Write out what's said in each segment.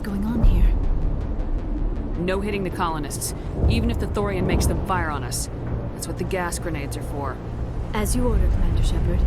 going on here? No hitting the colonists, even if the Thorian makes them fire on us. That's what the gas grenades are for. As you order, Commander Shepard.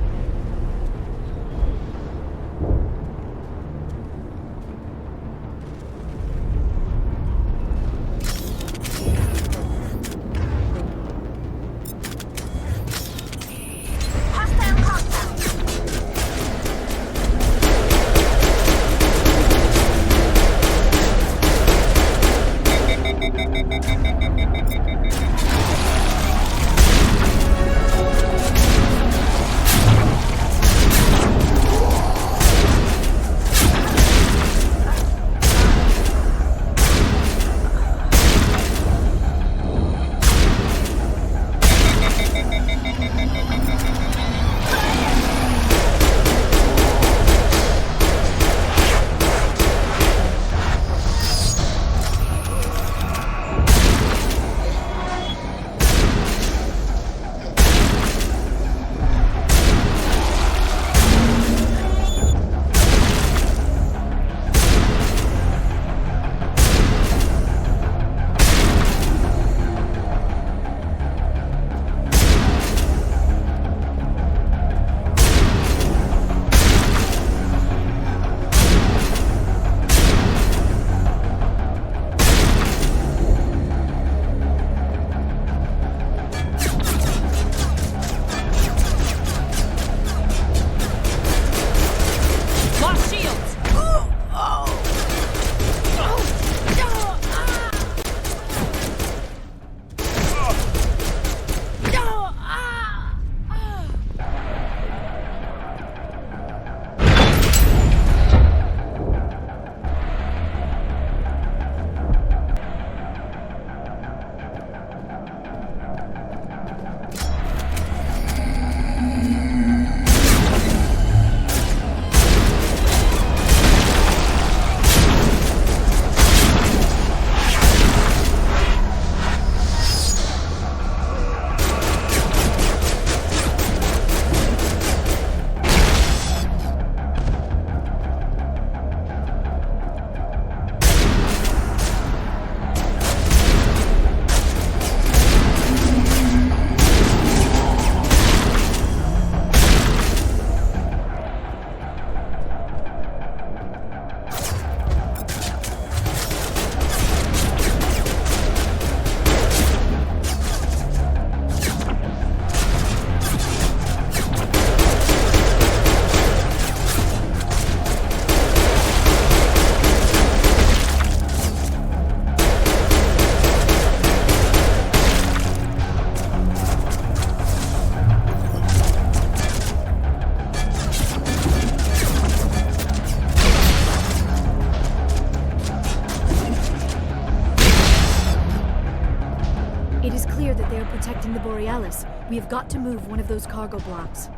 Protecting the Borealis. We have got to move one of those cargo blocks.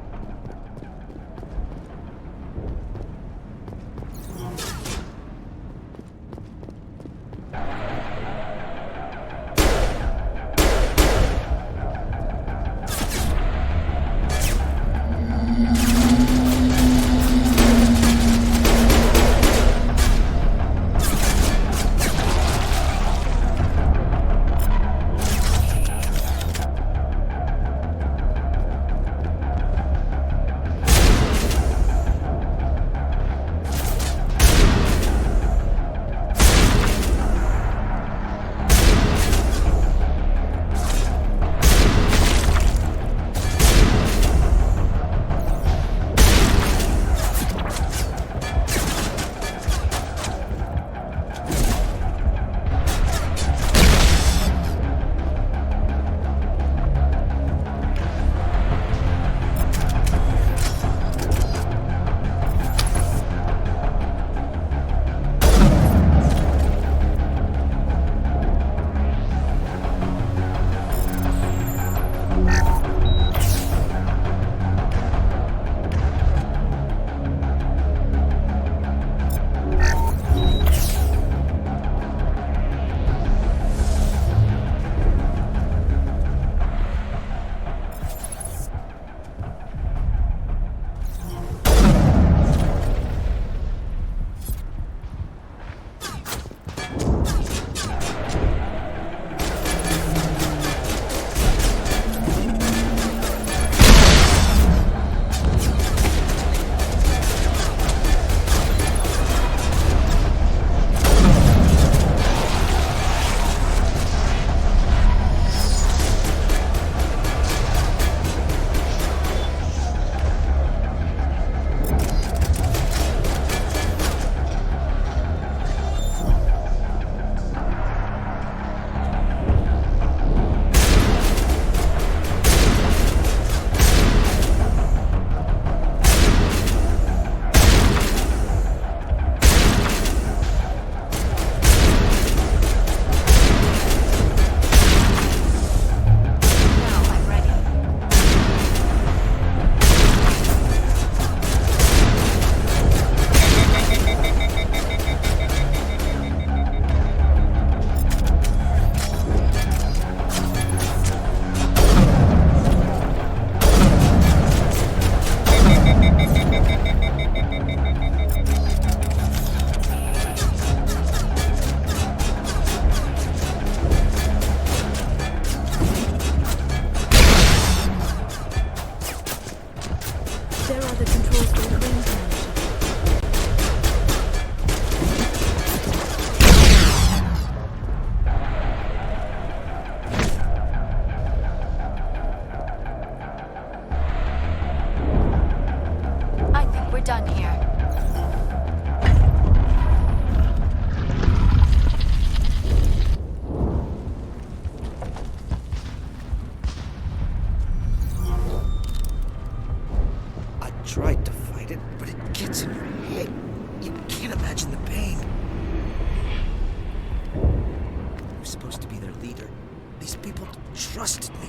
trusted me.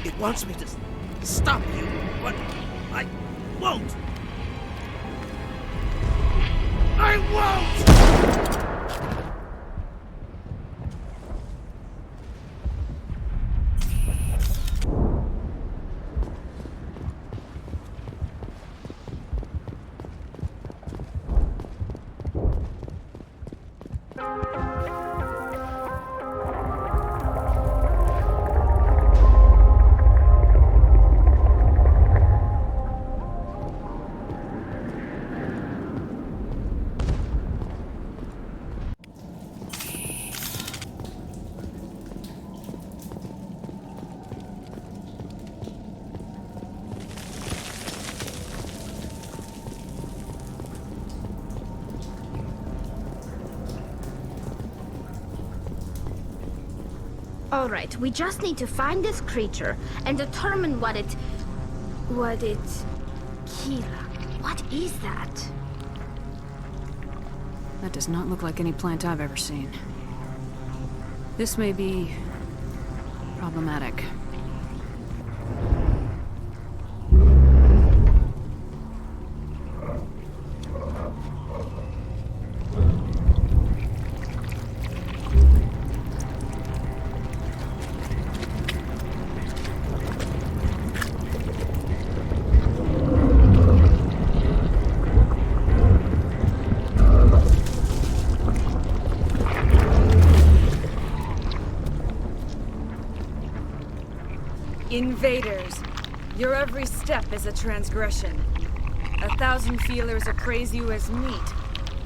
It wants me to stop you, but I won't. I won't! Alright, we just need to find this creature and determine what it... Kira, what is that? That does not look like any plant I've ever seen. This may be... problematic. Invaders, your every step is a transgression. 1,000 feelers appraise you as meat,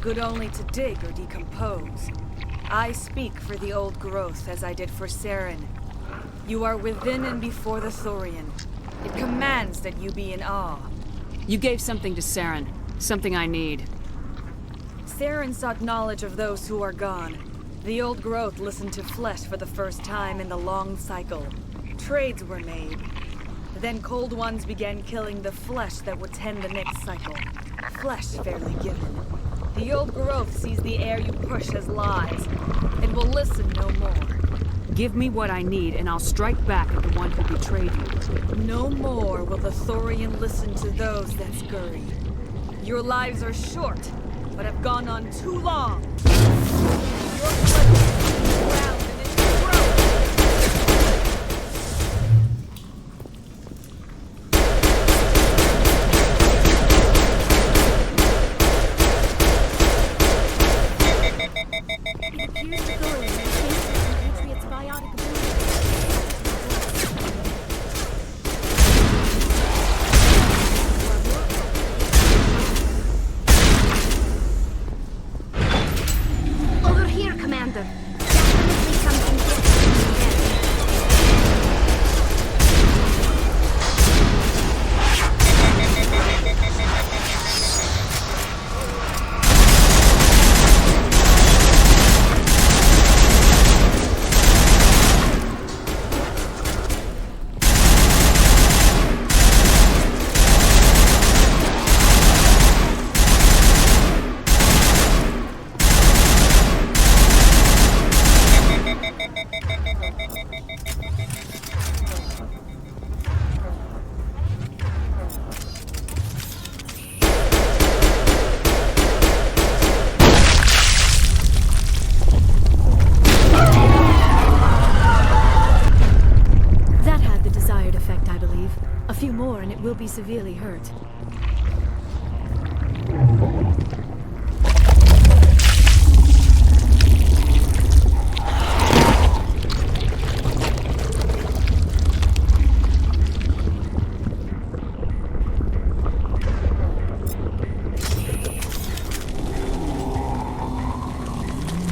good only to dig or decompose. I speak for the old growth as I did for Saren. You are within and before the Thorian. It commands that you be in awe. You gave something to Saren. Something I need. Saren sought knowledge of those who are gone. The old growth listened to flesh for the first time in the long cycle. Trades were made. Then Cold Ones began killing the flesh that would tend the next cycle. Flesh fairly given. The old growth sees the air you push as lies. It will listen no more. Give me what I need, and I'll strike back at the one who betrayed you. No more will the Thorian listen to those that scurry. Your lives are short, but have gone on too long. Your blood is ground and its growth. Over here, Commander. Definitely something different in the air. That had the desired effect, I believe. A few more and it will be severely hurt.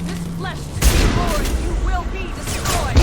This flesh is reborn. You will be destroyed.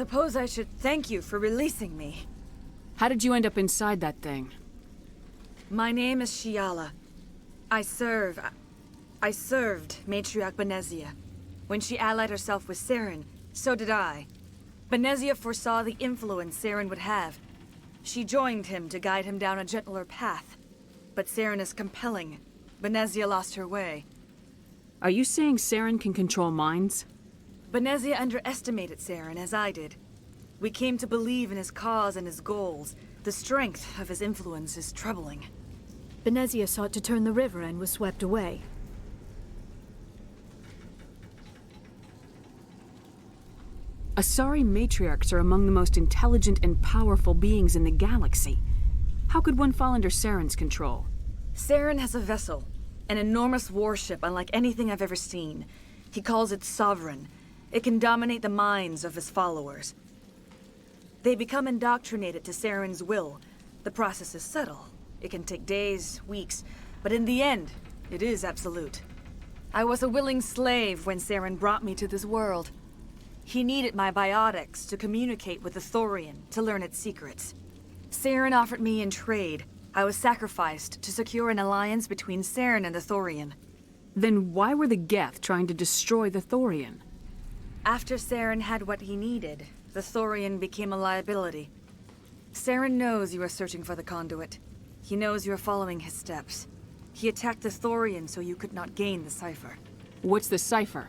suppose I should thank you for releasing me. How did you end up inside that thing? My name is Shiala. I served Matriarch Benezia. When she allied herself with Saren, so did I. Benezia foresaw the influence Saren would have. She joined him to guide him down a gentler path. But Saren is compelling. Benezia lost her way. Are you saying Saren can control minds? Benezia underestimated Saren, as I did. We came to believe in his cause and his goals. The strength of his influence is troubling. Benezia sought to turn the river and was swept away. Asari matriarchs are among the most intelligent and powerful beings in the galaxy. How could one fall under Saren's control? Saren has a vessel, an enormous warship unlike anything I've ever seen. He calls it Sovereign. It can dominate the minds of his followers. They become indoctrinated to Saren's will. The process is subtle. It can take days, weeks, but in the end, it is absolute. I was a willing slave when Saren brought me to this world. He needed my biotics to communicate with the Thorian, to learn its secrets. Saren offered me in trade. I was sacrificed to secure an alliance between Saren and the Thorian. Then why were the Geth trying to destroy the Thorian? After Saren had what he needed, the Thorian became a liability. Saren knows you are searching for the conduit. He knows you are following his steps. He attacked the Thorian so you could not gain the cipher. What's the cipher?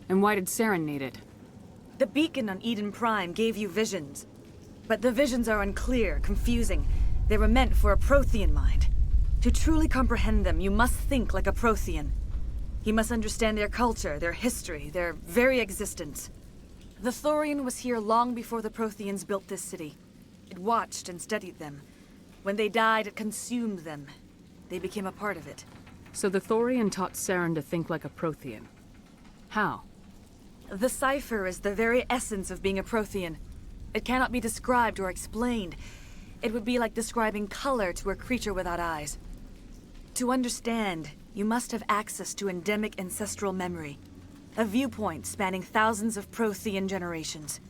And why did Saren need it? The beacon on Eden Prime gave you visions. But the visions are unclear, confusing. They were meant for a Prothean mind. To truly comprehend them, you must think like a Prothean. You must understand their culture, their history, their very existence. The Thorian was here long before the Protheans built this city. It watched and studied them. When they died, it consumed them. They became a part of it. So the Thorian taught Saren to think like a Prothean. How? The cipher is the very essence of being a Prothean. It cannot be described or explained. It would be like describing color to a creature without eyes. To understand, you must have access to endemic ancestral memory. A viewpoint spanning thousands of Prothean generations.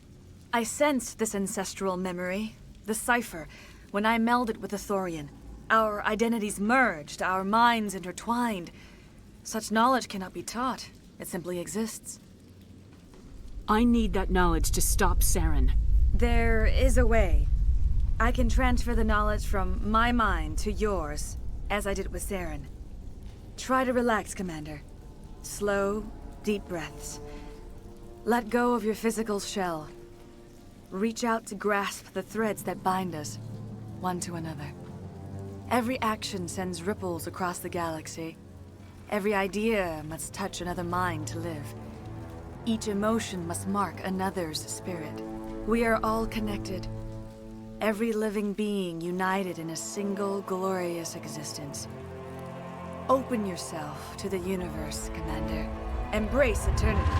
I sensed this ancestral memory, the cipher, when I melded with the Thorian. Our identities merged, our minds intertwined. Such knowledge cannot be taught. It simply exists. I need that knowledge to stop Saren. There is a way. I can transfer the knowledge from my mind to yours, as I did with Saren. Try to relax, Commander. Slow, deep breaths. Let go of your physical shell. Reach out to grasp the threads that bind us, one to another. Every action sends ripples across the galaxy. Every idea must touch another mind to live. Each emotion must mark another's spirit. We are all connected. Every living being united in a single glorious existence. Open yourself to the universe, Commander. Embrace eternity.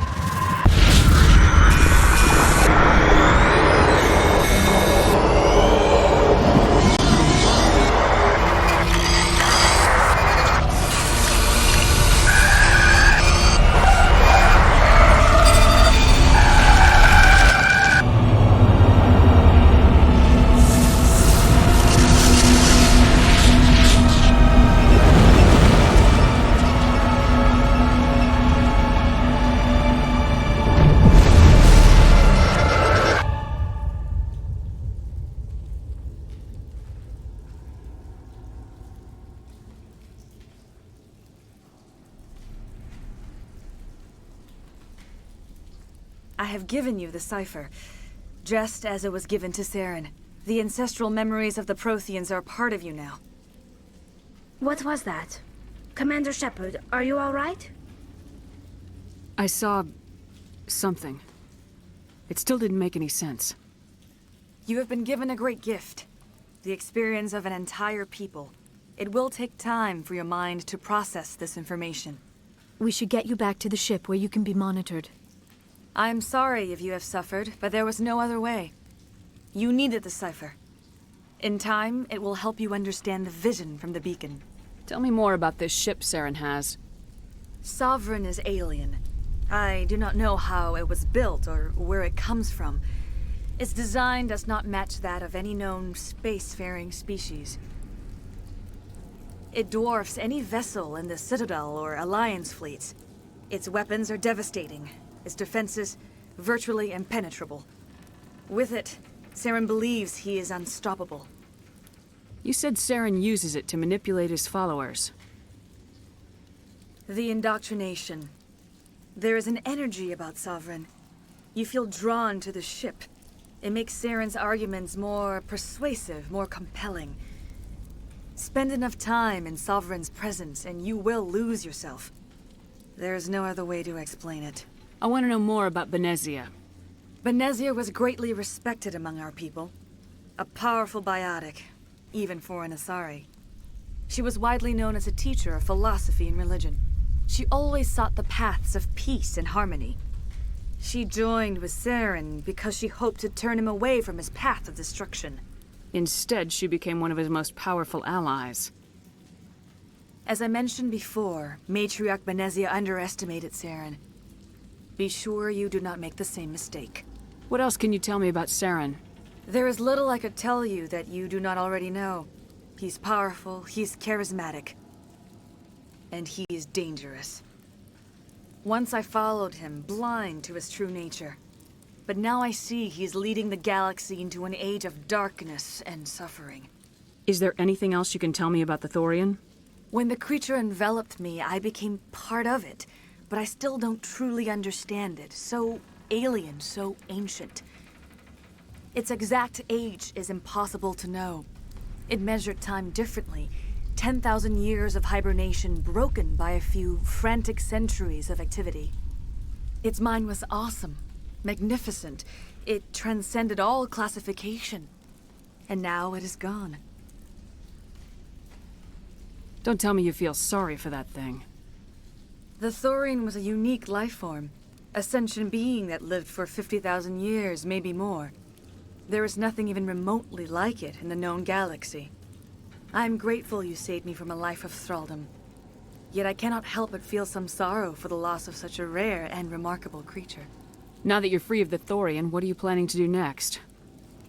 I have given you the cipher, just as it was given to Saren. The ancestral memories of the Protheans are a part of you now. What was that? Commander Shepard, are you all right? I saw something. It still didn't make any sense. You have been given a great gift. The experience of an entire people. It will take time for your mind to process this information. We should get you back to the ship where you can be monitored. I'm sorry if you have suffered, but there was no other way. You needed the cipher. In time, it will help you understand the vision from the beacon. Tell me more about this ship Saren has. Sovereign is alien. I do not know how it was built or where it comes from. Its design does not match that of any known spacefaring species. It dwarfs any vessel in the Citadel or Alliance fleets. Its weapons are devastating, its defenses virtually impenetrable. With it, Saren believes he is unstoppable. You said Saren uses it to manipulate his followers. The indoctrination. There is an energy about Sovereign. You feel drawn to the ship. It makes Saren's arguments more persuasive, more compelling. Spend enough time in Sovereign's presence and you will lose yourself. There's no other way to explain it. I want to know more about Benezia. Benezia was greatly respected among our people. A powerful biotic, even for an Asari. She was widely known as a teacher of philosophy and religion. She always sought the paths of peace and harmony. She joined with Saren because she hoped to turn him away from his path of destruction. Instead, she became one of his most powerful allies. As I mentioned before, Matriarch Benezia underestimated Saren. Be sure you do not make the same mistake. What else can you tell me about Saren? There is little I could tell you that you do not already know. He's powerful, he's charismatic, and he is dangerous. Once I followed him, blind to his true nature. But now I see he's leading the galaxy into an age of darkness and suffering. Is there anything else you can tell me about the Thorian? When the creature enveloped me, I became part of it, but I still don't truly understand it. So alien, so ancient. Its exact age is impossible to know. It measured time differently. 10,000 years of hibernation broken by a few frantic centuries of activity. Its mind was awesome, magnificent. It transcended all classification. And now it is gone. Don't tell me you feel sorry for that thing. The Thorian was a unique life form. A sentient being that lived for 50,000 years, maybe more. There is nothing even remotely like it in the known galaxy. I'm grateful you saved me from a life of thraldom. Yet I cannot help but feel some sorrow for the loss of such a rare and remarkable creature. Now that you're free of the Thorian, what are you planning to do next?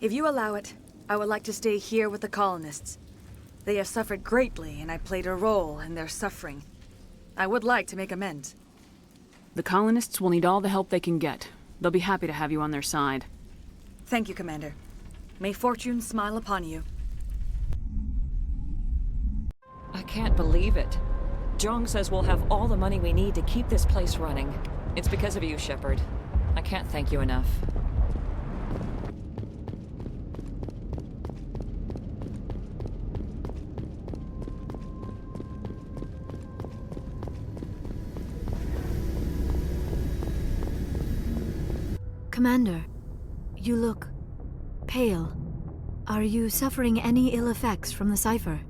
If you allow it, I would like to stay here with the colonists. They have suffered greatly, and I played a role in their suffering. I would like to make amends. The colonists will need all the help they can get. They'll be happy to have you on their side. Thank you, Commander. May fortune smile upon you. I can't believe it. Jong says we'll have all the money we need to keep this place running. It's because of you, Shepard. I can't thank you enough. Commander, you look pale. Are you suffering any ill effects from the cipher?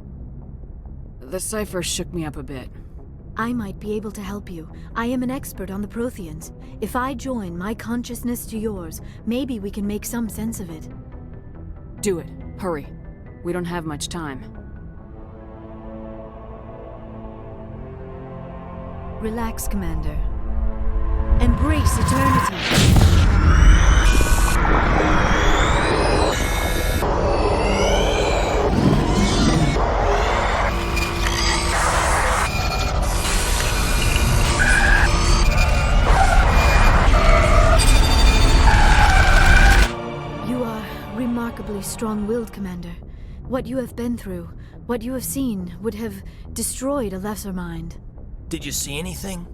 The cipher shook me up a bit. I might be able to help you. I am an expert on the Protheans. If I join my consciousness to yours, maybe we can make some sense of it. Do it. Hurry. We don't have much time. Relax, Commander. Embrace eternity. Remarkably strong-willed, Commander. What you have been through, what you have seen, would have destroyed a lesser mind. Did you see anything?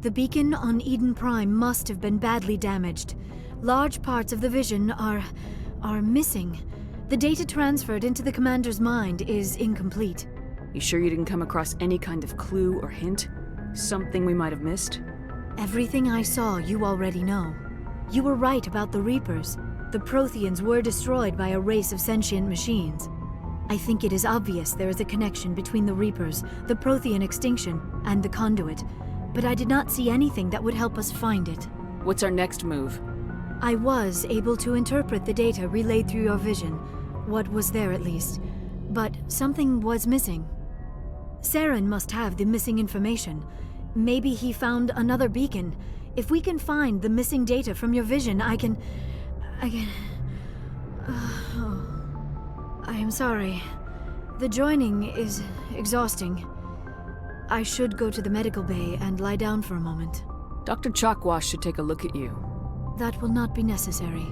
The beacon on Eden Prime must have been badly damaged. Large parts of the vision are missing. The data transferred into the Commander's mind is incomplete. You sure you didn't come across any kind of clue or hint? Something we might have missed? Everything I saw you already know. You were right about the Reapers. The Protheans were destroyed by a race of sentient machines. I think it is obvious there is a connection between the Reapers, the Prothean extinction, and the Conduit, but I did not see anything that would help us find it. What's our next move? I was able to interpret the data relayed through your vision, what was there at least, but something was missing. Saren must have the missing information. Maybe he found another beacon. If we can find the missing data from your vision, I can... I am sorry. The joining is exhausting. I should go to the medical bay and lie down for a moment. Dr. Chalkwash should take a look at you. That will not be necessary.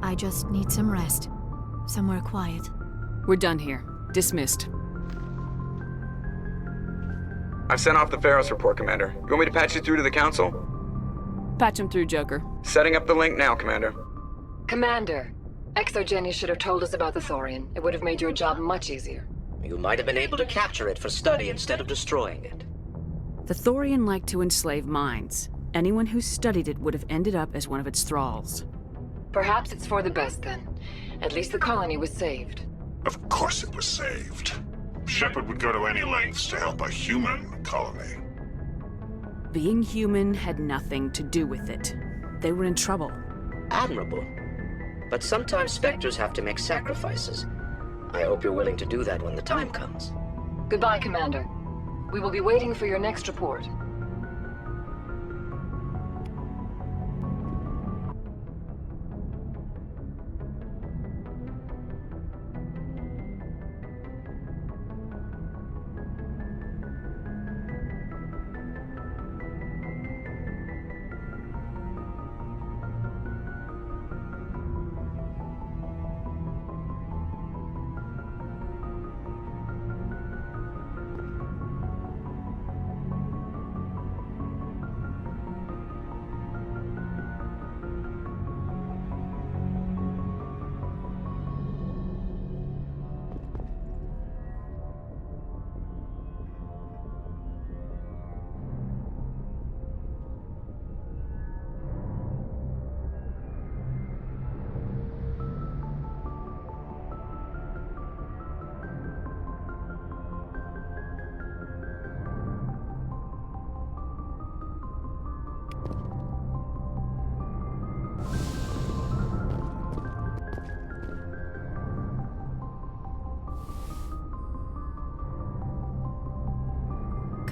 I just need some rest. Somewhere quiet. We're done here. Dismissed. I've sent off the Feros report, Commander. You want me to patch you through to the Council? Patch him through, Joker. Setting up the link now, Commander. Commander, Exogeny should have told us about the Thorian. It would have made your job much easier. You might have been able to capture it for study instead of destroying it. The Thorian liked to enslave minds. Anyone who studied it would have ended up as one of its thralls. Perhaps it's for the best then. At least the colony was saved. Of course it was saved. Shepard would go to any lengths to help a human colony. Being human had nothing to do with it. They were in trouble. Admirable. But sometimes Spectres have to make sacrifices. I hope you're willing to do that when the time comes. Goodbye, Commander. We will be waiting for your next report.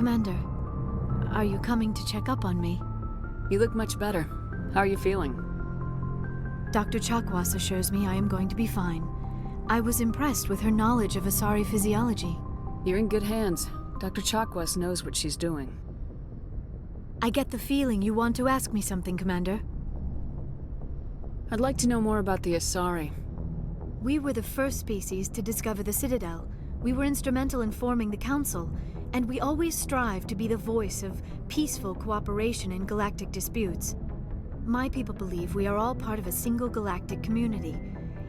Commander, are you coming to check up on me? You look much better. How are you feeling? Dr. Chakwas assures me I am going to be fine. I was impressed with her knowledge of Asari physiology. You're in good hands. Dr. Chakwas knows what she's doing. I get the feeling you want to ask me something, Commander. I'd like to know more about the Asari. We were the first species to discover the Citadel. We were instrumental in forming the Council, and we always strive to be the voice of peaceful cooperation in galactic disputes. My people believe we are all part of a single galactic community.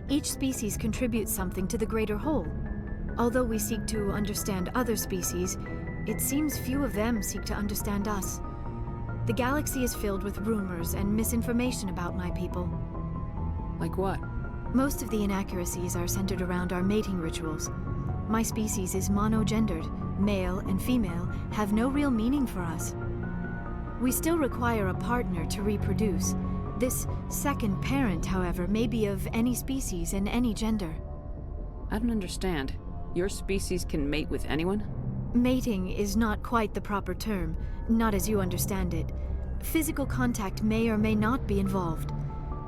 Each species contributes something to the greater whole. Although we seek to understand other species, it seems few of them seek to understand us. The galaxy is filled with rumors and misinformation about my people. Like what? Most of the inaccuracies are centered around our mating rituals. My species is monogendered. Male and female have no real meaning for us. We still require a partner to reproduce. This second parent, however, may be of any species and any gender. I don't understand. Your species can mate with anyone? Mating is not quite the proper term, not as you understand it. Physical contact may or may not be involved,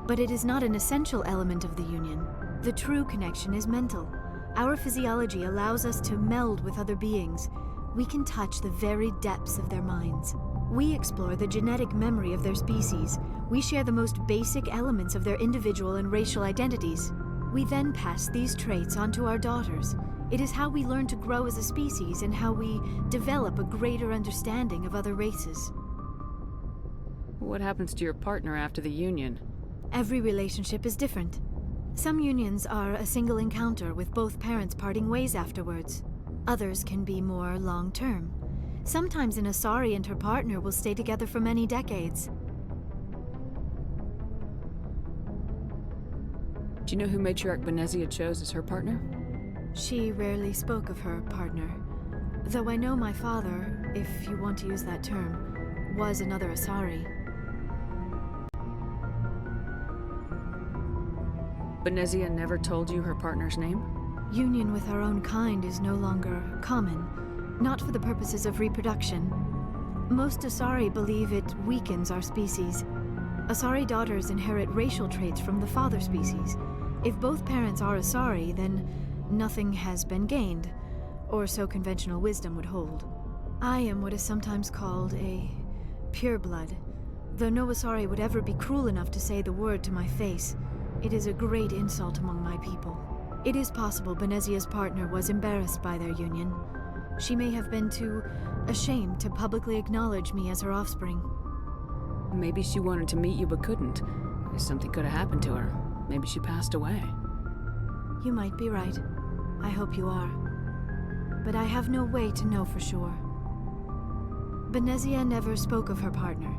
but it is not an essential element of the union. The true connection is mental. Our physiology allows us to meld with other beings. We can touch the very depths of their minds. We explore the genetic memory of their species. We share the most basic elements of their individual and racial identities. We then pass these traits onto our daughters. It is how we learn to grow as a species and how we develop a greater understanding of other races. What happens to your partner after the union? Every relationship is different. Some unions are a single encounter with both parents parting ways afterwards. Others can be more long-term. Sometimes an Asari and her partner will stay together for many decades. Do you know who Matriarch Benezia chose as her partner? She rarely spoke of her partner. Though I know my father, if you want to use that term, was another Asari. Benezia never told you her partner's name? Union with our own kind is no longer common, not for the purposes of reproduction. Most Asari believe it weakens our species. Asari daughters inherit racial traits from the father species. If both parents are Asari, then nothing has been gained, or so conventional wisdom would hold. I am what is sometimes called a pureblood. Though no Asari would ever be cruel enough to say the word to my face, it is a great insult among my people. It is possible Benezia's partner was embarrassed by their union. She may have been too ashamed to publicly acknowledge me as her offspring. Maybe she wanted to meet you but couldn't. Something could have happened to her. Maybe she passed away. You might be right. I hope you are. But I have no way to know for sure. Benezia never spoke of her partner.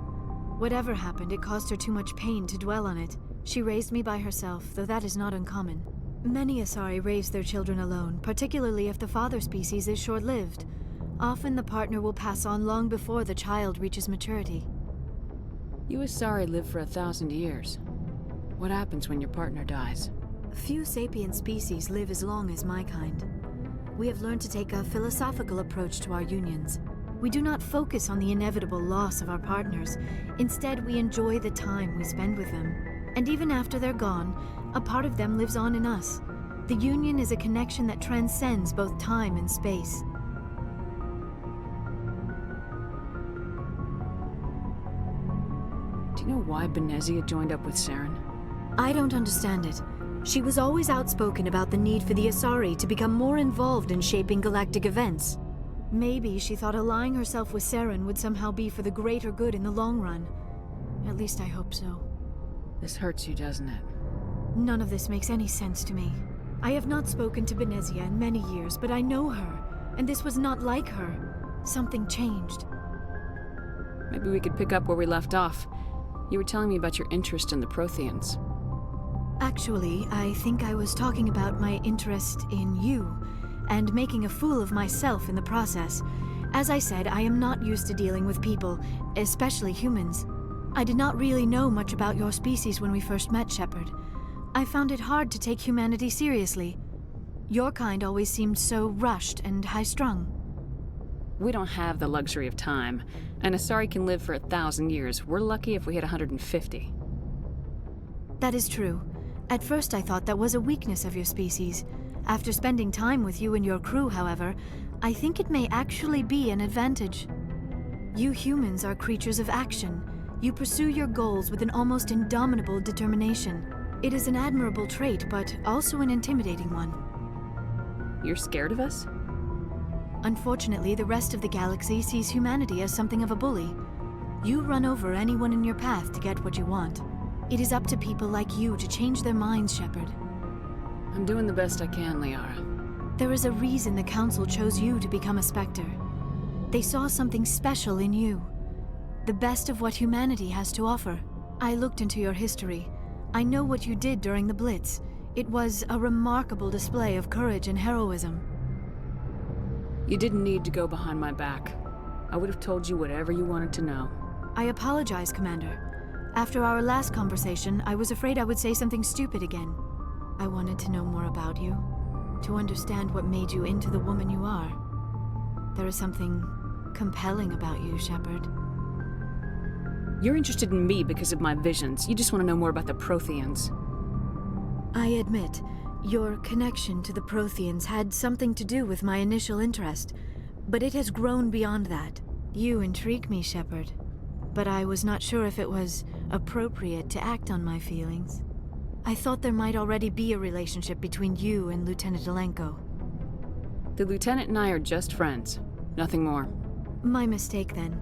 Whatever happened, it caused her too much pain to dwell on it. She raised me by herself, though that is not uncommon. Many Asari raise their children alone, particularly if the father species is short-lived. Often the partner will pass on long before the child reaches maturity. You Asari live for 1,000 years. What happens when your partner dies? Few sapient species live as long as my kind. We have learned to take a philosophical approach to our unions. We do not focus on the inevitable loss of our partners. Instead, we enjoy the time we spend with them. And even after they're gone, a part of them lives on in us. The union is a connection that transcends both time and space. Do you know why Benezia joined up with Saren? I don't understand it. She was always outspoken about the need for the Asari to become more involved in shaping galactic events. Maybe she thought allying herself with Saren would somehow be for the greater good in the long run. At least I hope so. This hurts you, doesn't it? None of this makes any sense to me. I have not spoken to Benezia in many years, but I know her, and this was not like her. Something changed. Maybe we could pick up where we left off. You were telling me about your interest in the Protheans. Actually, I think I was talking about my interest in you, and making a fool of myself in the process. As I said, I am not used to dealing with people, especially humans. I did not really know much about your species when we first met, Shepard. I found it hard to take humanity seriously. Your kind always seemed so rushed and high-strung. We don't have the luxury of time. An Asari can live for 1,000 years. We're lucky if we hit 150. That is true. At first I thought that was a weakness of your species. After spending time with you and your crew, however, I think it may actually be an advantage. You humans are creatures of action. You pursue your goals with an almost indomitable determination. It is an admirable trait, but also an intimidating one. You're scared of us? Unfortunately, the rest of the galaxy sees humanity as something of a bully. You run over anyone in your path to get what you want. It is up to people like you to change their minds, Shepard. I'm doing the best I can, Liara. There is a reason the Council chose you to become a Spectre. They saw something special in you. The best of what humanity has to offer. I looked into your history. I know what you did during the Blitz. It was a remarkable display of courage and heroism. You didn't need to go behind my back. I would have told you whatever you wanted to know. I apologize, Commander. After our last conversation, I was afraid I would say something stupid again. I wanted to know more about you, to understand what made you into the woman you are. There is something compelling about you, Shepard. You're interested in me because of my visions. You just want to know more about the Protheans. I admit, your connection to the Protheans had something to do with my initial interest, but it has grown beyond that. You intrigue me, Shepard, but I was not sure if it was appropriate to act on my feelings. I thought there might already be a relationship between you and Lieutenant Alenko. The Lieutenant and I are just friends. Nothing more. My mistake, then.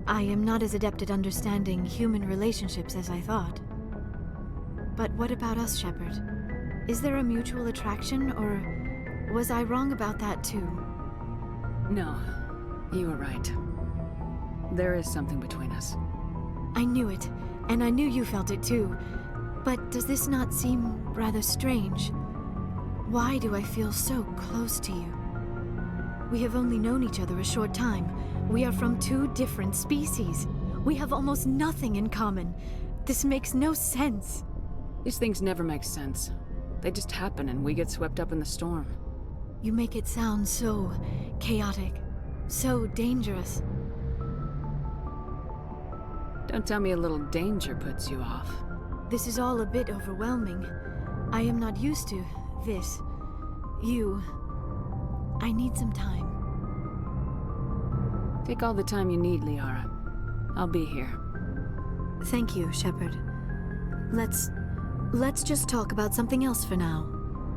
I am not as adept at understanding human relationships as I thought. But what about us, Shepard? Is there a mutual attraction, or was I wrong about that too? No, you were right. There is something between us. I knew it, and I knew you felt it too. But does this not seem rather strange? Why do I feel so close to you? We have only known each other a short time. We are from two different species. We have almost nothing in common. This makes no sense. These things never make sense. They just happen and we get swept up in the storm. You make it sound so chaotic, so dangerous. Don't tell me a little danger puts you off. This is all a bit overwhelming. I am not used to this. I need some time. Take all the time you need, Liara. I'll be here. Thank you, Shepard. Let's just talk about something else for now.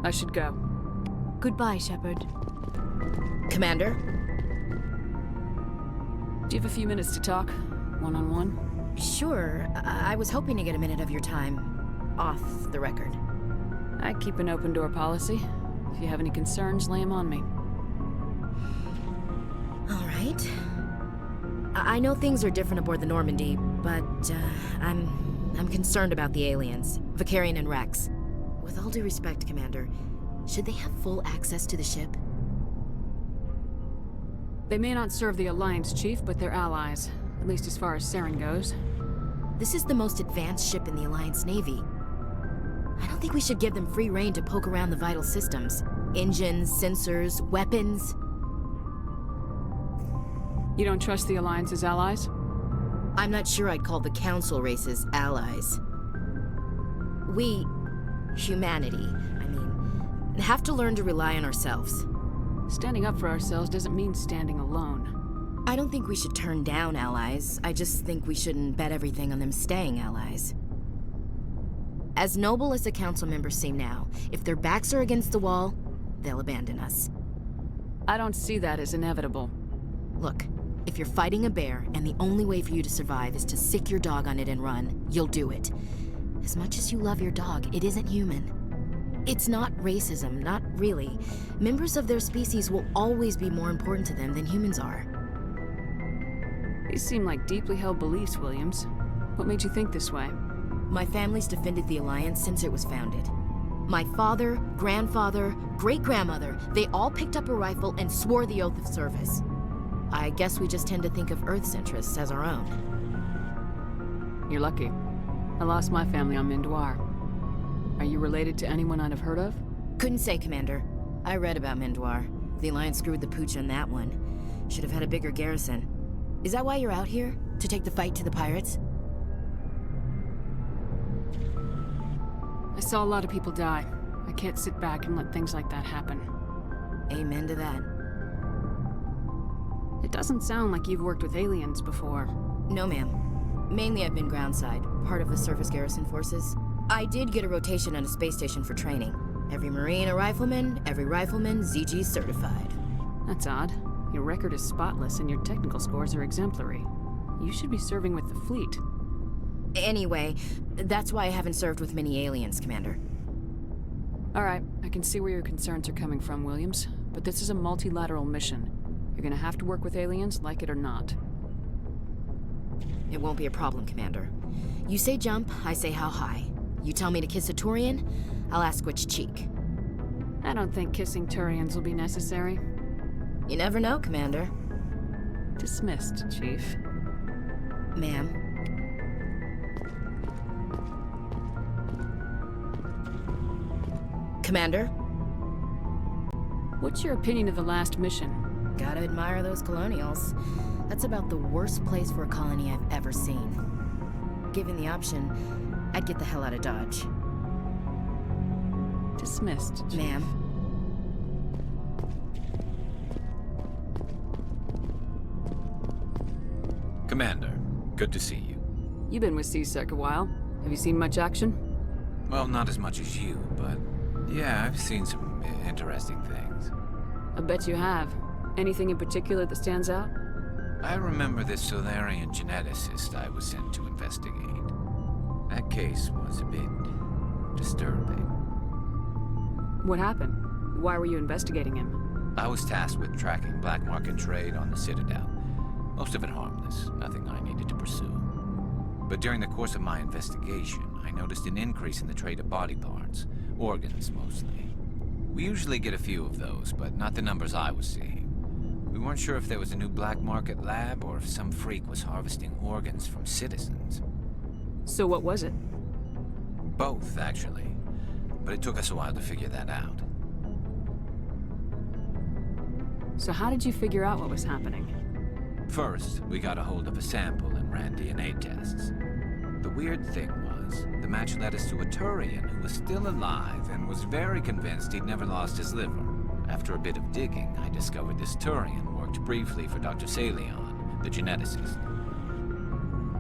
I should go. Goodbye, Shepard. Commander? Do you have a few minutes to talk? One-on-one? Sure. I was hoping to get a minute of your time off the record. I keep an open door policy. If you have any concerns, lay them on me. All right. I know things are different aboard the Normandy, but I'm concerned about the aliens, Vicarian and Wrex. With all due respect, Commander, should they have full access to the ship? They may not serve the Alliance, Chief, but they're allies. At least as far as Saren goes. This is the most advanced ship in the Alliance Navy. I don't think we should give them free rein to poke around the vital systems. Engines, sensors, weapons. You don't trust the Alliance's allies? I'm not sure I'd call the Council races allies. We, humanity, have to learn to rely on ourselves. Standing up for ourselves doesn't mean standing alone. I don't think we should turn down allies. I just think we shouldn't bet everything on them staying allies. As noble as the Council members seem now, if their backs are against the wall, they'll abandon us. I don't see that as inevitable. Look, if you're fighting a bear and the only way for you to survive is to sick your dog on it and run, you'll do it. As much as you love your dog, it isn't human. It's not racism, not really. Members of their species will always be more important to them than humans are. These seem like deeply held beliefs, Williams. What made you think this way? My family's defended the Alliance since it was founded. My father, grandfather, great-grandmother, they all picked up a rifle and swore the oath of service. I guess we just tend to think of Earth's interests as our own. You're lucky. I lost my family on Mindoir. Are you related to anyone I'd have heard of? Couldn't say, Commander. I read about Mindoir. The Alliance screwed the pooch on that one. Should have had a bigger garrison. Is that why you're out here? To take the fight to the pirates? I saw a lot of people die. I can't sit back and let things like that happen. Amen to that. It doesn't sound like you've worked with aliens before. No, ma'am. Mainly I've been groundside, part of the surface garrison forces. I did get a rotation at a space station for training. Every Marine a rifleman, every rifleman ZG certified. That's odd. Your record is spotless and your technical scores are exemplary. You should be serving with the fleet. Anyway, that's why I haven't served with many aliens, Commander. All right, I can see where your concerns are coming from, Williams. But this is a multilateral mission. You're gonna have to work with aliens, like it or not. It won't be a problem, Commander. You say jump, I say how high. You tell me to kiss a Thorian, I'll ask which cheek. I don't think kissing Thorians will be necessary. You never know, Commander. Dismissed, Chief. Ma'am. Commander? What's your opinion of the last mission? Gotta admire those colonials. That's about the worst place for a colony I've ever seen. Given the option, I'd get the hell out of Dodge. Dismissed, Chief. Ma'am. Commander, good to see you. You've been with CSEC a while. Have you seen much action? Well, not as much as you, but yeah, I've seen some interesting things. I bet you have. Anything in particular that stands out? I remember this Thorian geneticist I was sent to investigate. That case was a bit disturbing. What happened? Why were you investigating him? I was tasked with tracking black market trade on the Citadel. Most of it harmless, nothing I needed to pursue. But during the course of my investigation, I noticed an increase in the trade of body parts, organs mostly. We usually get a few of those, but not the numbers I was seeing. We weren't sure if there was a new black market lab or if some freak was harvesting organs from citizens. So what was it? Both, actually. But it took us a while to figure that out. So how did you figure out what was happening? First, we got a hold of a sample and ran DNA tests. The weird thing was. The match led us to a Thorian who was still alive and was very convinced he'd never lost his liver. After a bit of digging, I discovered this Thorian worked briefly for Dr. Salion, the geneticist.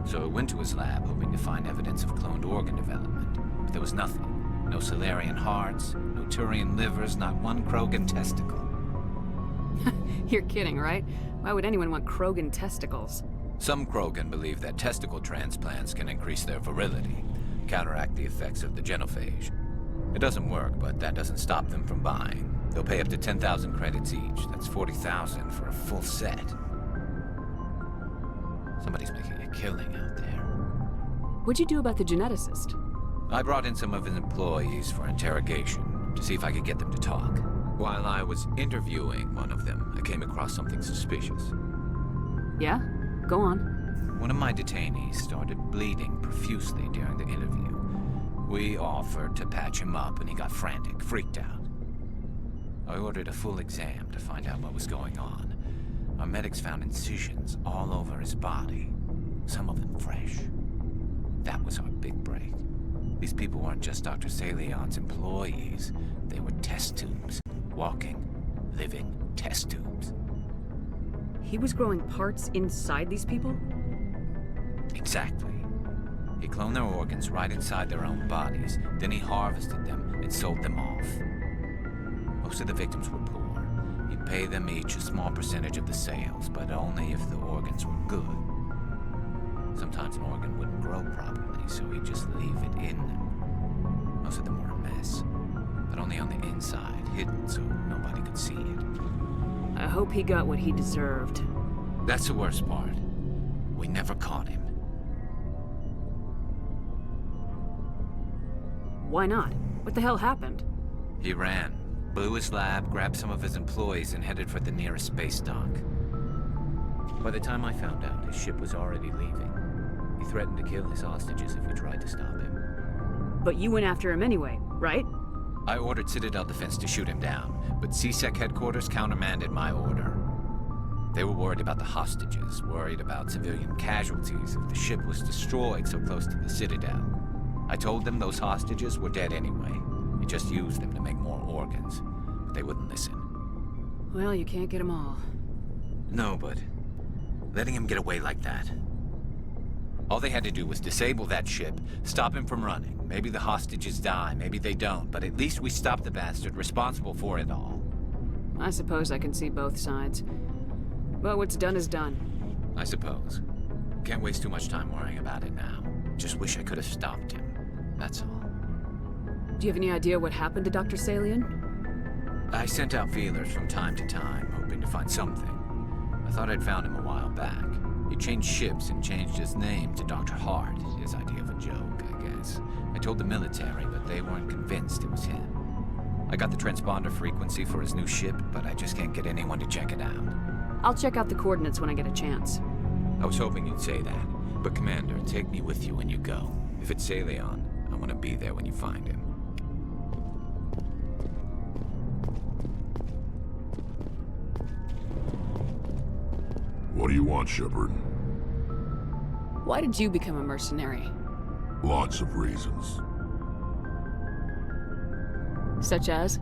So I went to his lab hoping to find evidence of cloned organ development. But there was nothing. No Salarian hearts, no Thorian livers, not one Krogan testicle. You're kidding, right? Why would anyone want Krogan testicles? Some Krogan believe that testicle transplants can increase their virility, counteract the effects of the genophage. It doesn't work, but that doesn't stop them from buying. They'll pay up to 10,000 credits each. That's 40,000 for a full set. Somebody's making a killing out there. What'd you do about the geneticist? I brought in some of his employees for interrogation, to see if I could get them to talk. While I was interviewing one of them, I came across something suspicious. Yeah? Go on. One of my detainees started bleeding profusely during the interview. We offered to patch him up, and he got frantic, freaked out. I ordered a full exam to find out what was going on. Our medics found incisions all over his body, some of them fresh. That was our big break. These people weren't just Dr. Salion's employees. They were test tubes. Walking, living test tubes. He was growing parts inside these people? Exactly. He cloned their organs right inside their own bodies. Then he harvested them and sold them off. Most of the victims were poor. He'd pay them each a small percentage of the sales, but only if the organs were good. Sometimes an organ wouldn't grow properly, so he'd just leave it in them. Most of them were a mess, but only on the inside, hidden so nobody could see it. I hope he got what he deserved. That's the worst part. We never caught him. Why not? What the hell happened? He ran, blew his lab, grabbed some of his employees, and headed for the nearest space dock. By the time I found out, his ship was already leaving. He threatened to kill his hostages if we tried to stop him. But you went after him anyway, right? I ordered Citadel Defense to shoot him down, but CSEC headquarters countermanded my order. They were worried about the hostages, worried about civilian casualties if the ship was destroyed so close to the Citadel. I told them those hostages were dead anyway. We just used them to make more organs, but they wouldn't listen. Well, you can't get them all. No, but letting him get away like that. All they had to do was disable that ship, stop him from running. Maybe the hostages die, maybe they don't, but at least we stopped the bastard responsible for it all. I suppose I can see both sides. But what's done is done. I suppose. Can't waste too much time worrying about it now. Just wish I could have stopped him. That's all. Do you have any idea what happened to Dr. Salion? I sent out feelers from time to time, hoping to find something. I thought I'd found him a while back. He changed ships and changed his name to Dr. Hart, his idea of a joke, I guess. I told the military, but they weren't convinced it was him. I got the transponder frequency for his new ship, but I just can't get anyone to check it out. I'll check out the coordinates when I get a chance. I was hoping you'd say that, but Commander, take me with you when you go. If it's Salion, I want to be there when you find him. What do you want, Shepard? Why did you become a mercenary? Lots of reasons. Such as?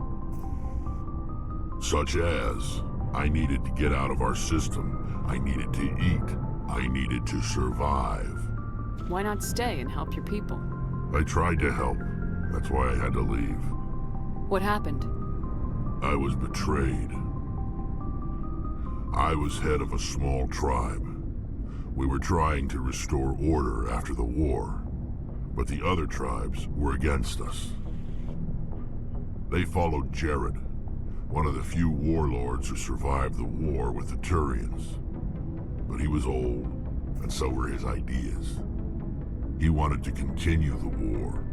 Such as, I needed to get out of our system. I needed to eat. I needed to survive. Why not stay and help your people? I tried to help. That's why I had to leave. What happened? I was betrayed. I was head of a small tribe. We were trying to restore order after the war, but the other tribes were against us. They followed Jared, one of the few warlords who survived the war with the Thorians. But he was old, and so were his ideas. He wanted to continue the war.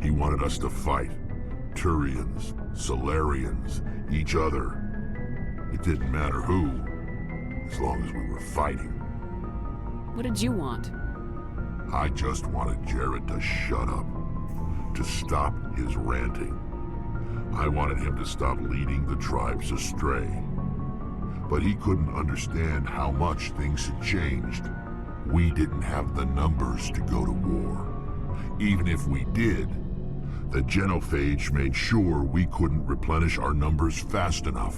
He wanted us to fight. Thorians, Solarians, each other. It didn't matter who, as long as we were fighting. What did you want? I just wanted Jared to shut up, to stop his ranting. I wanted him to stop leading the tribes astray. But he couldn't understand how much things had changed. We didn't have the numbers to go to war. Even if we did, the genophage made sure we couldn't replenish our numbers fast enough.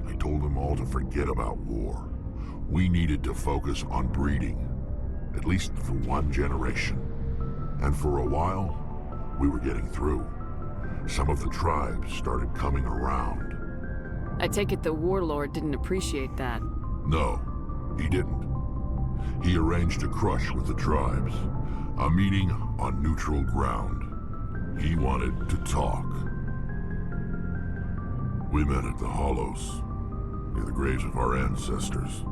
I told them all to forget about war. We needed to focus on breeding, at least for one generation. And for a while, we were getting through. Some of the tribes started coming around. I take it the warlord didn't appreciate that. No, he didn't. He arranged a crush with the tribes, a meeting on neutral ground. He wanted to talk. We met at the Hollows, near the graves of our ancestors.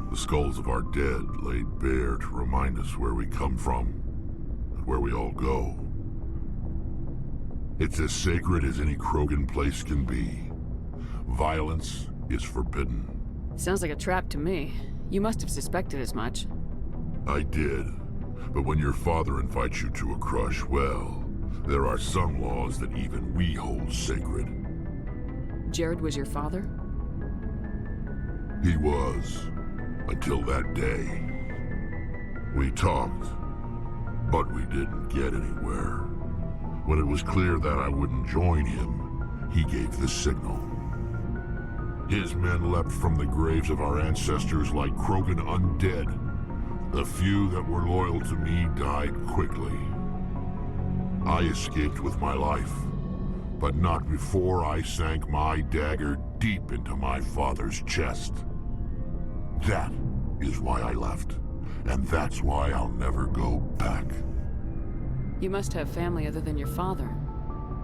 The skulls of our dead laid bare to remind us where we come from and where we all go. It's as sacred as any Krogan place can be. Violence is forbidden. Sounds like a trap to me. You must have suspected as much. I did. But when your father invites you to a crush, well, there are some laws that even we hold sacred. Jared was your father? He was. Until that day. We talked, but we didn't get anywhere. When it was clear that I wouldn't join him, he gave the signal. His men leapt from the graves of our ancestors like Krogan undead. The few that were loyal to me died quickly. I escaped with my life, but not before I sank my dagger deep into my father's chest. That is why I left, and that's why I'll never go back. You must have family other than your father.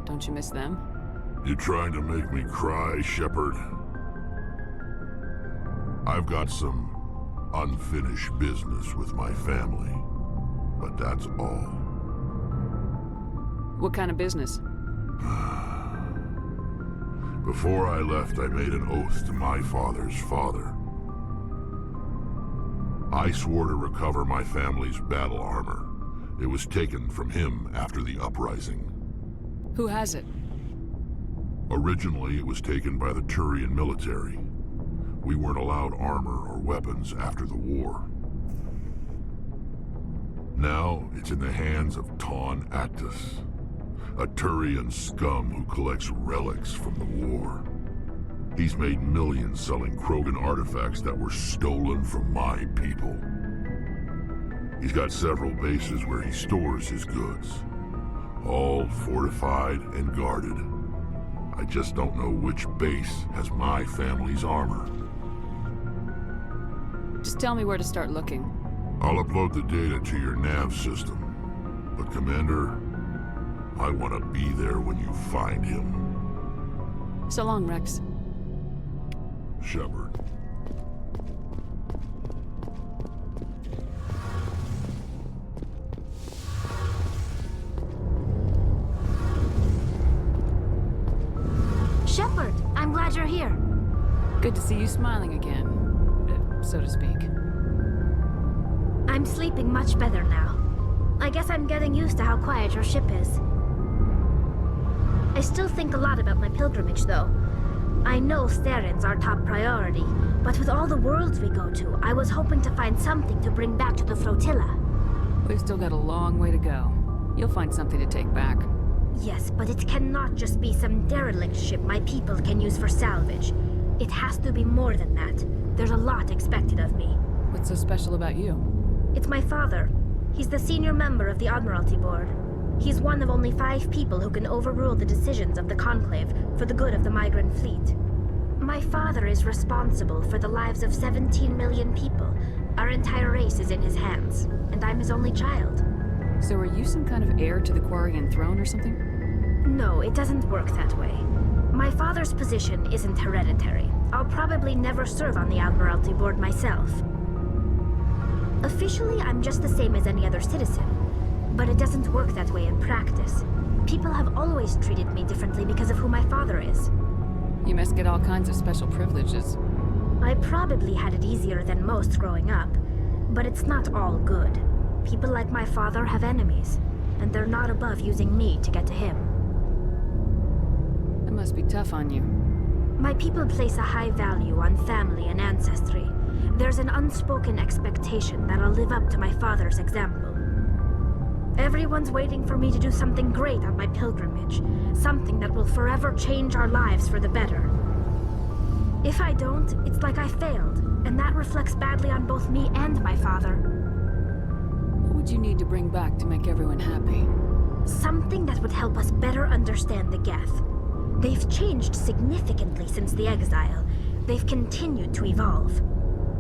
Don't you miss them? You trying to make me cry, Shepard? I've got some unfinished business with my family, but that's all. What kind of business? Before I left, I made an oath to my father's father. I swore to recover my family's battle armor. It was taken from him after the uprising. Who has it? Originally, it was taken by the Thorian military. We weren't allowed armor or weapons after the war. Now, it's in the hands of Taun Actus, a Thorian scum who collects relics from the war. He's made millions selling Krogan artifacts that were stolen from my people. He's got several bases where he stores his goods, all fortified and guarded. I just don't know which base has my family's armor. Just tell me where to start looking. I'll upload the data to your nav system. But Commander, I want to be there when you find him. So long, Wrex. Shepard. Shepard, I'm glad you're here. Good to see you smiling again, so to speak. I'm sleeping much better now. I guess I'm getting used to how quiet your ship is. I still think a lot about my pilgrimage, though. I know Steren's our top priority, but with all the worlds we go to, I was hoping to find something to bring back to the flotilla. We've still got a long way to go. You'll find something to take back. Yes, but it cannot just be some derelict ship my people can use for salvage. It has to be more than that. There's a lot expected of me. What's so special about you? It's my father. He's the senior member of the Admiralty Board. He's one of only 5 people who can overrule the decisions of the Conclave for the good of the migrant fleet. My father is responsible for the lives of 17 million people. Our entire race is in his hands, and I'm his only child. So are you some kind of heir to the Quarian throne or something? No, it doesn't work that way. My father's position isn't hereditary. I'll probably never serve on the Admiralty Board myself. Officially, I'm just the same as any other citizen. But it doesn't work that way in practice. People have always treated me differently because of who my father is. You must get all kinds of special privileges. I probably had it easier than most growing up, but it's not all good. People like my father have enemies, and they're not above using me to get to him. That must be tough on you. My people place a high value on family and ancestry. There's an unspoken expectation that I'll live up to my father's example. Everyone's waiting for me to do something great on my pilgrimage. Something that will forever change our lives for the better. If I don't, it's like I failed, and that reflects badly on both me and my father. What would you need to bring back to make everyone happy? Something that would help us better understand the Geth. They've changed significantly since the exile. They've continued to evolve.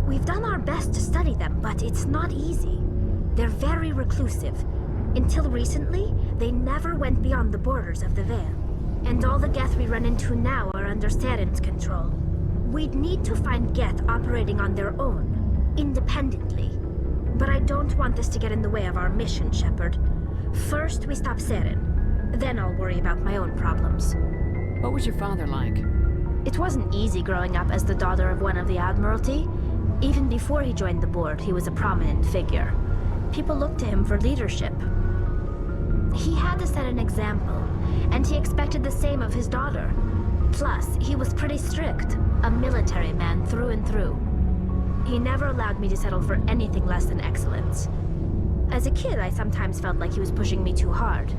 We've done our best to study them, but it's not easy. They're very reclusive. Until recently, they never went beyond the borders of the Veil. And all the Geth we run into now are under Saren's control. We'd need to find Geth operating on their own, independently. But I don't want this to get in the way of our mission, Shepard. First, we stop Saren. Then I'll worry about my own problems. What was your father like? It wasn't easy growing up as the daughter of one of the Admiralty. Even before he joined the board, he was a prominent figure. People looked to him for leadership. He had to set an example, and he expected the same of his daughter. Plus, he was pretty strict, a military man through and through. He never allowed me to settle for anything less than excellence. As a kid, I sometimes felt like he was pushing me too hard.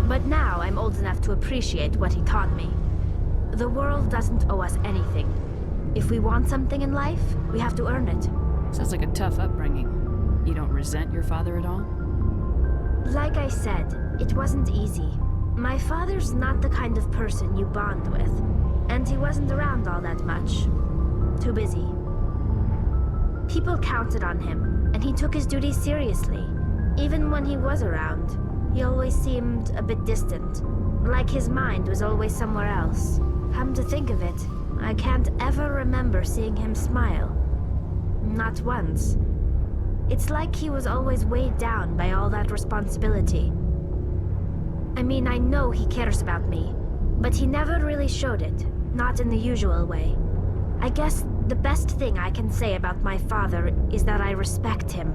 But now I'm old enough to appreciate what he taught me. The world doesn't owe us anything. If we want something in life, we have to earn it. Sounds like a tough upbringing. You don't resent your father at all? Like I said, it wasn't easy. My father's not the kind of person you bond with, and he wasn't around all that much. Too busy. People counted on him, and he took his duties seriously. Even when he was around, he always seemed a bit distant, like his mind was always somewhere else. Come to think of it, I can't ever remember seeing him smile. Not once. It's like he was always weighed down by all that responsibility. I mean, I know he cares about me, but he never really showed it, not in the usual way. I guess the best thing I can say about my father is that I respect him.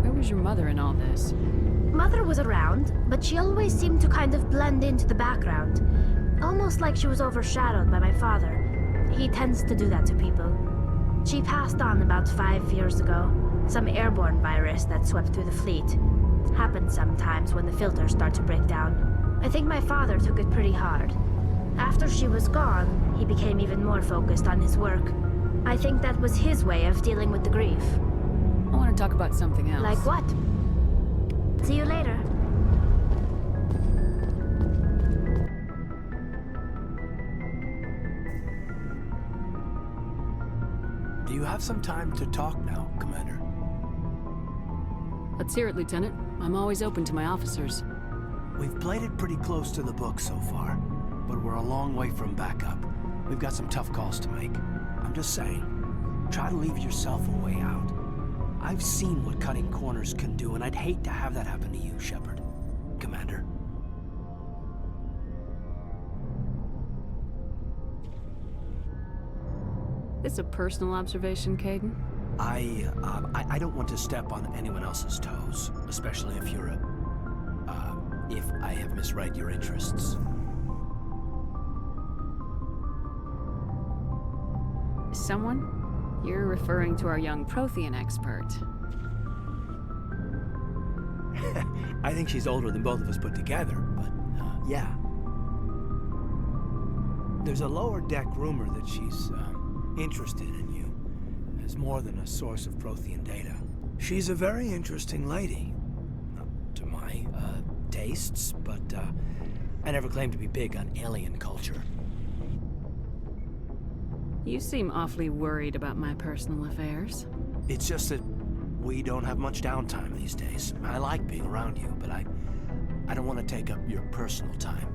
Where was your mother in all this? Mother was around, but she always seemed to kind of blend into the background. Almost like she was overshadowed by my father. He tends to do that to people. She passed on about 5 years ago. Some airborne virus that swept through the fleet. Happens sometimes when the filters start to break down. I think my father took it pretty hard. After she was gone, he became even more focused on his work. I think that was his way of dealing with the grief. I want to talk about something else. Like what? See you later. Do you have some time to talk now, Commander? Let's hear it, Lieutenant. I'm always open to my officers. We've played it pretty close to the book so far, but we're a long way from backup. We've got some tough calls to make. I'm just saying, try to leave yourself a way out. I've seen what cutting corners can do, and I'd hate to have that happen to you, Shepard. Commander. This a personal observation, Kaidan? I don't want to step on anyone else's toes, especially if you're if I have misread your interests. Someone? You're referring to our young Prothean expert. I think she's older than both of us put together, but, yeah. There's a lower deck rumor that she's, interested in you as more than a source of Prothean data. She's a very interesting lady. Not to my, tastes, but, I never claimed to be big on alien culture. You seem awfully worried about my personal affairs. It's just that we don't have much downtime these days. I like being around you, but I don't want to take up your personal time.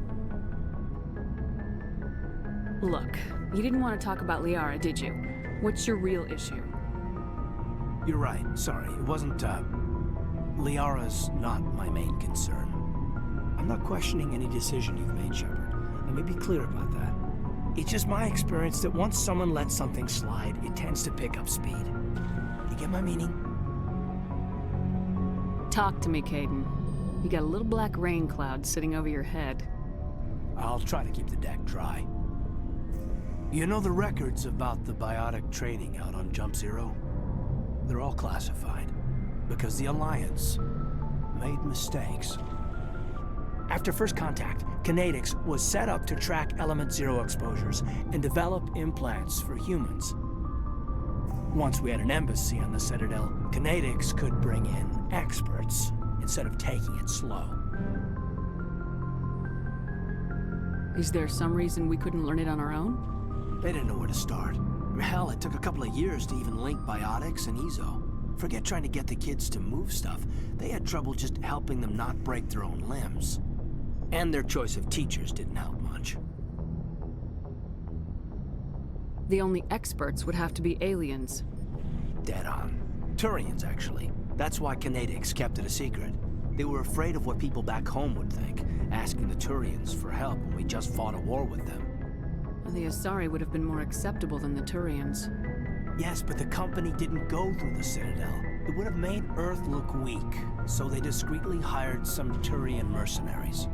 Look, you didn't want to talk about Liara, did you? What's your real issue? You're right. Sorry. It wasn't, Liara's not my main concern. I'm not questioning any decision you've made, Shepard. Let me be clear about that. It's just my experience that once someone lets something slide, it tends to pick up speed. You get my meaning? Talk to me, Kaidan. You got a little black rain cloud sitting over your head. I'll try to keep the deck dry. You know the records about the biotic training out on Jump Zero? They're all classified. Because the Alliance, made mistakes. After first contact, Codex was set up to track Element Zero exposures and develop implants for humans. Once we had an embassy on the Citadel, Codex could bring in experts instead of taking it slow. Is there some reason we couldn't learn it on our own? They didn't know where to start. Hell, it took a couple of years to even link biotics and ezo. Forget trying to get the kids to move stuff. They had trouble just helping them not break their own limbs. And their choice of teachers didn't help much. The only experts would have to be aliens. Dead on. Thorians, actually. That's why Codex kept it a secret. They were afraid of what people back home would think, asking the Thorians for help when we just fought a war with them. The Asari would have been more acceptable than the Thorians. Yes, but the company didn't go through the Citadel. It would have made Earth look weak, so they discreetly hired some Thorian mercenaries.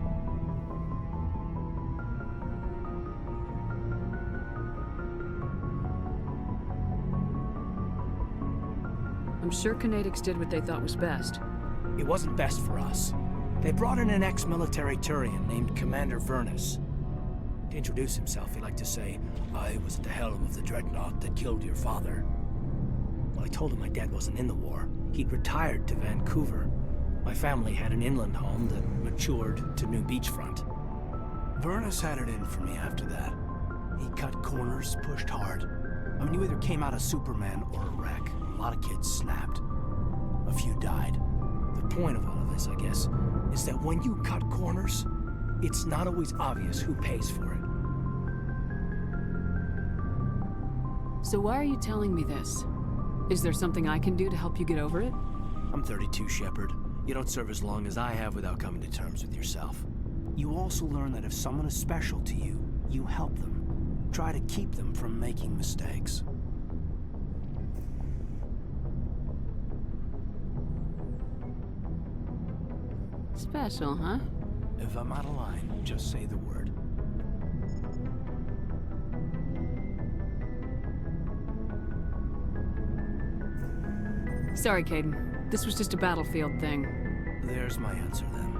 I'm sure Codex did what they thought was best. It wasn't best for us. They brought in an ex-military Thorian named Commander Vernus. To introduce himself, he liked to say, "I was at the helm of the dreadnought that killed your father." Well, I told him my dad wasn't in the war. He'd retired to Vancouver. My family had an inland home that matured to New Beachfront. Vernus had it in for me after that. He cut corners, pushed hard. I mean, you either came out a Superman or a wreck. A lot of kids snapped. A few died. The point of all of this, I guess, is that when you cut corners, it's not always obvious who pays for it. So why are you telling me this? Is there something I can do to help you get over it? I'm 32, Shepard. You don't serve as long as I have without coming to terms with yourself. You also learn that if someone is special to you, you help them. Try to keep them from making mistakes. Special, huh? If I'm out of line, just say the word. Sorry, Kaidan. This was just a battlefield thing. There's my answer, then.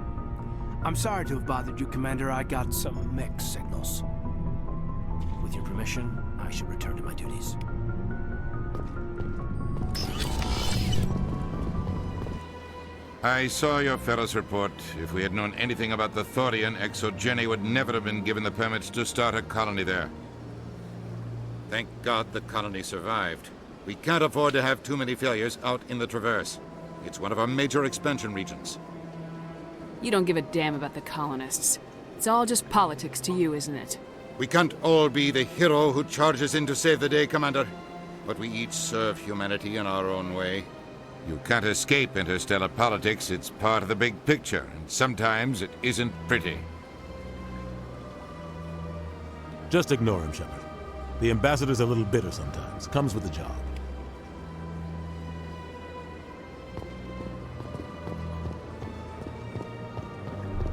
I'm sorry to have bothered you, Commander. I got some mixed signals. With your permission, I should return to my duties. I saw your Feros report. If we had known anything about the Thorian, Exogeny would never have been given the permits to start a colony there. Thank God the colony survived. We can't afford to have too many failures out in the Traverse. It's one of our major expansion regions. You don't give a damn about the colonists. It's all just politics to you, isn't it? We can't all be the hero who charges in to save the day, Commander. But we each serve humanity in our own way. You can't escape interstellar politics. It's part of the big picture, and sometimes it isn't pretty. Just ignore him, Shepard. The ambassador's a little bitter sometimes. Comes with the job.